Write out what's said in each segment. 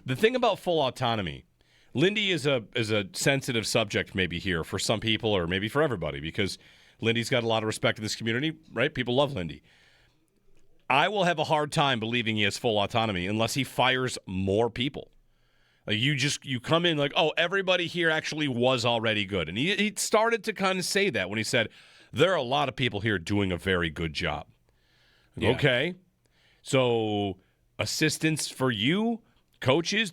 The thing about full autonomy, Lindy is a sensitive subject maybe here for some people or maybe for everybody because Lindy's got a lot of respect in this community, right? People love Lindy. I will have a hard time believing he has full autonomy unless he fires more people. Like you come in like, oh, everybody here actually was already good. And he started to kind of say that when he said, there are a lot of people here doing a very good job. Yeah. Okay. So assistants for you, coaches,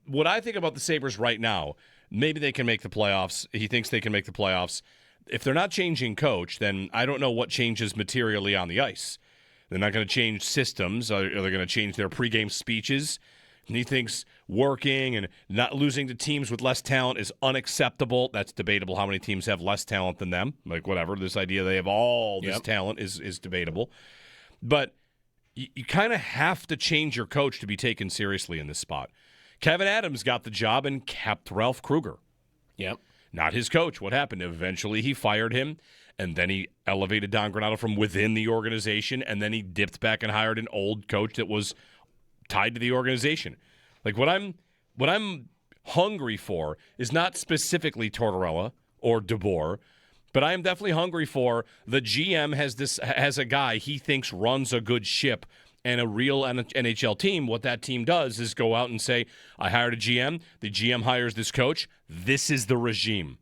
what I think about the Sabres right now, maybe they can make the playoffs. He thinks they can make the playoffs. If they're not changing coach, then I don't know what changes materially on the ice. They're not going to change systems. Are they going to change their pregame speeches? And he thinks working and not losing to teams with less talent is unacceptable. That's debatable how many teams have less talent than them. Like, whatever. This idea they have all this talent is debatable. But you kind of have to change your coach to be taken seriously in this spot. Kevin Adams got the job and kept Ralph Kruger. Yep. Not his coach. What happened? Eventually he fired him, and then he elevated Don Granato from within the organization, and then he dipped back and hired an old coach that was tied to the organization. Like what I'm hungry for is not specifically Tortorella or DeBoer, but I am definitely hungry for the GM has a guy he thinks runs a good ship and a real NHL team. What that team does is go out and say, I hired a GM. The GM hires this coach. This is the regime.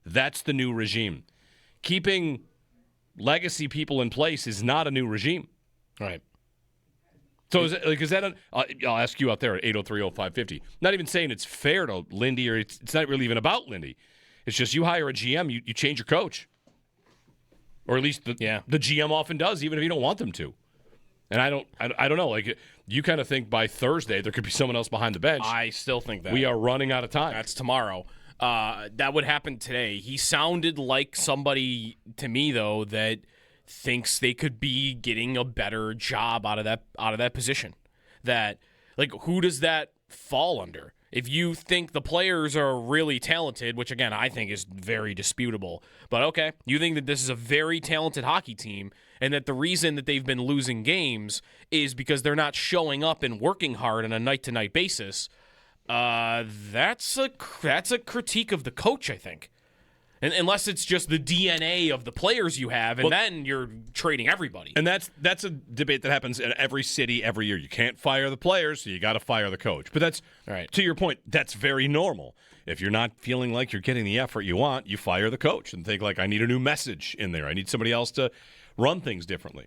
That's the new regime. Keeping legacy people in place is not a new regime. Right. So is that I'll ask you out there at 803-0550. Not even saying it's fair to Lindy, or it's not really even about Lindy. It's just you hire a GM, you change your coach. Or at least the GM often does, even if you don't want them to. And I don't know. Like, you kind of think by Thursday there could be someone else behind the bench. I still think that. We are running out of time. That's tomorrow. That would happen today. He sounded like somebody to me, though, that thinks they could be getting a better job out of that position. That, like, who does that fall under? If you think the players are really talented, which again I think is very disputable, but okay, you think that this is a very talented hockey team and that the reason that they've been losing games is because they're not showing up and working hard on a night-to-night basis, that's a critique of the coach, I think. And unless it's just the DNA of the players you have, and then you're trading everybody. And that's a debate that happens in every city every year. You can't fire the players, so you got to fire the coach. But that's, right. To your point, that's very normal. If you're not feeling like you're getting the effort you want, you fire the coach and think, like, I need a new message in there. I need somebody else to run things differently.